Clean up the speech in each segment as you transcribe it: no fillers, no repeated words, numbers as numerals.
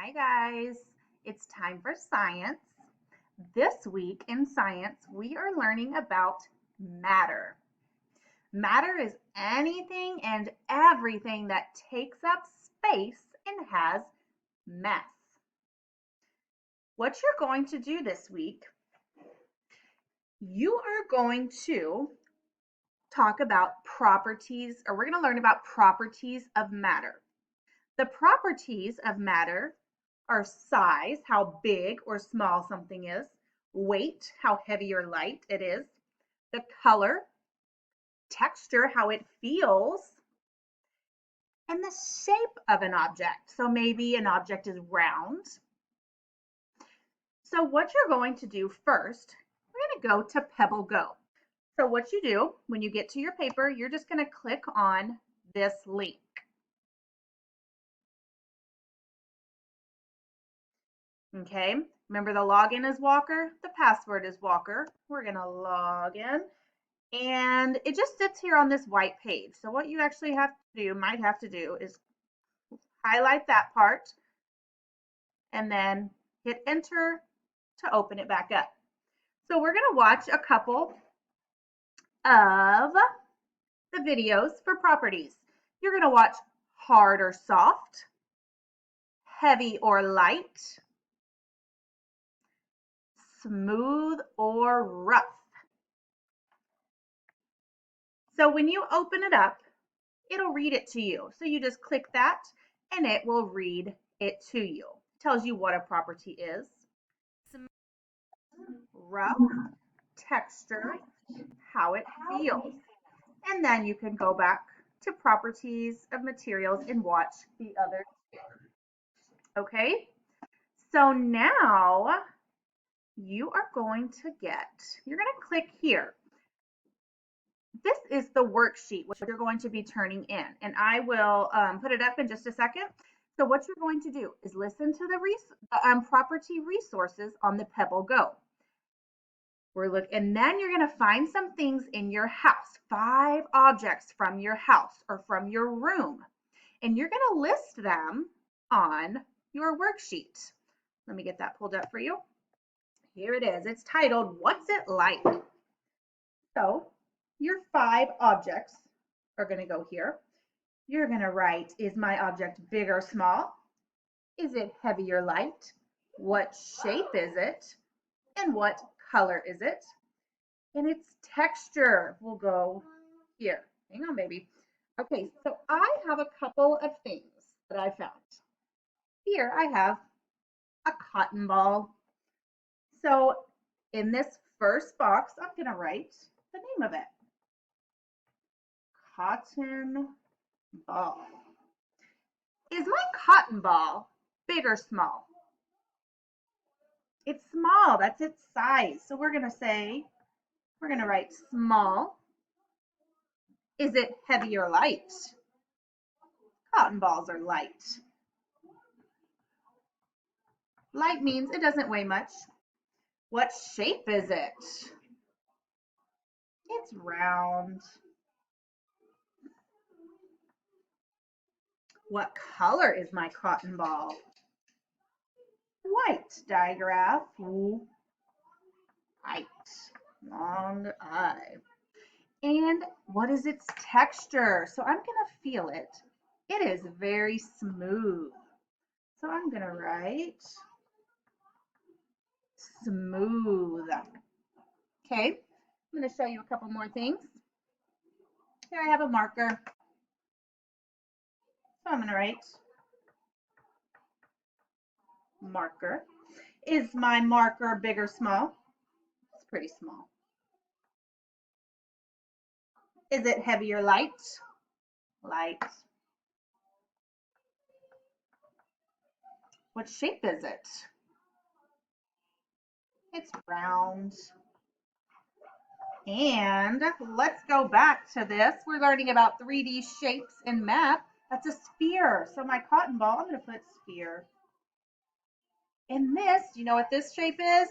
Hi guys, it's time for science. This week in science, we are learning about matter. Matter is anything and everything that takes up space and has mass. What you're going to do this week, you are going to talk about properties, or we're going to learn about properties of matter. The properties of matter are size, how big or small something is, weight, how heavy or light it is, the color, texture, how it feels, and the shape of an object. So maybe an object is round. So what you're going to do first, we're going to go to Pebble Go. So what you do when you get to your paper, you're just going to click on this link. Okay, remember the login is Walker, the password is Walker. We're gonna log in and it just sits here on this white page. So what you actually might have to do is highlight that part and then hit enter to open it back up. So we're gonna watch a couple of the videos for properties. You're gonna watch hard or soft, heavy or light, smooth or rough. So when you open it up, it'll read it to you. So you just click that and it will read it to you. It tells you what a property is. Smooth, rough, texture, how it feels. And then you can go back to properties of materials and watch the other. Okay, so now you are going to you're going to click here. This is the worksheet, which you're going to be turning in, and I will put it up in just a second. So what you're going to do is listen to the property resources on the Pebble Go. And then you're going to find some things in your house, 5 objects from your house or from your room, and you're going to list them on your worksheet. Let me get that pulled up for you. Here it is. It's titled, What's It Like? So your 5 objects are going to go here. You're going to write, is my object big or small? Is it heavy or light? What shape is it? And what color is it? And its texture will go here. Hang on, baby. Okay, so I have a couple of things that I found. Here I have a cotton ball. So in this first box, I'm going to write the name of it. Cotton ball. Is my cotton ball big or small? It's small. That's its size. So we're going to write small. Is it heavy or light? Cotton balls are light. Light means it doesn't weigh much. What shape is it? It's round. What color is my cotton ball? White. Digraph. White. Long eye. And what is its texture? So I'm going to feel it. It is very smooth. So I'm going to write smooth. Okay, I'm going to show you a couple more things. Here I have a marker. So I'm going to write marker. Is my marker big or small? It's pretty small. Is it heavy or light? Light. What shape is it? It's round. And let's go back to this. We're learning about 3D shapes in math. That's a sphere. So my cotton ball, I'm going to put sphere. And this, do you know what this shape is?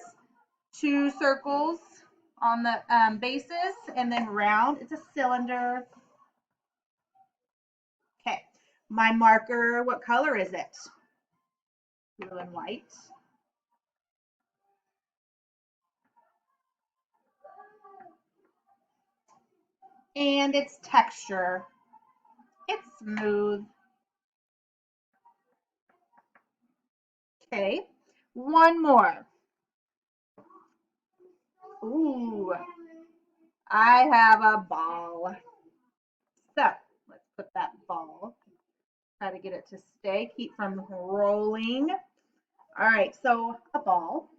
2 circles on the bases and then round. It's a cylinder. Okay. My marker, what color is it? blue and white. And its texture, it's smooth. Okay, one more. Ooh, I have a ball. So let's put that ball. Try to get it to stay, keep from rolling. All right, so a ball.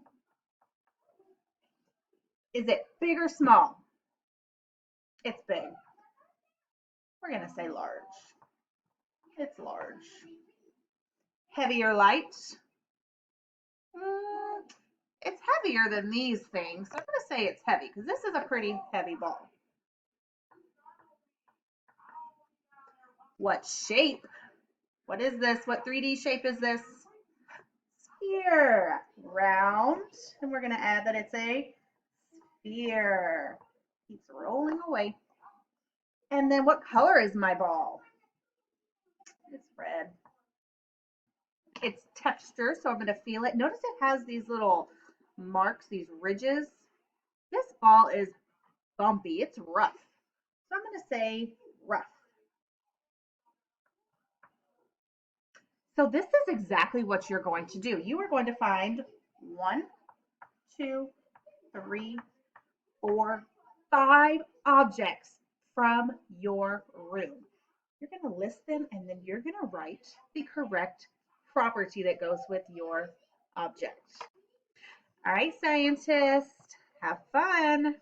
Is it big or small? It's big. We're gonna say large. It's large. Heavy or light? Mm, it's heavier than these things. So I'm gonna say it's heavy because this is a pretty heavy ball. What shape? What is this? What 3D shape is this? Sphere. Round. And we're gonna add that it's a sphere. Keeps rolling away. And then what color is my ball? It's red. It's texture, so I'm going to feel it. Notice it has these little marks, these ridges. This ball is bumpy. It's rough. So I'm going to say rough. So this is exactly what you're going to do. You are going to find 1, 2, 3, 4, 5 objects from your room. You're going to list them and then you're going to write the correct property that goes with your object. All right, scientists, have fun.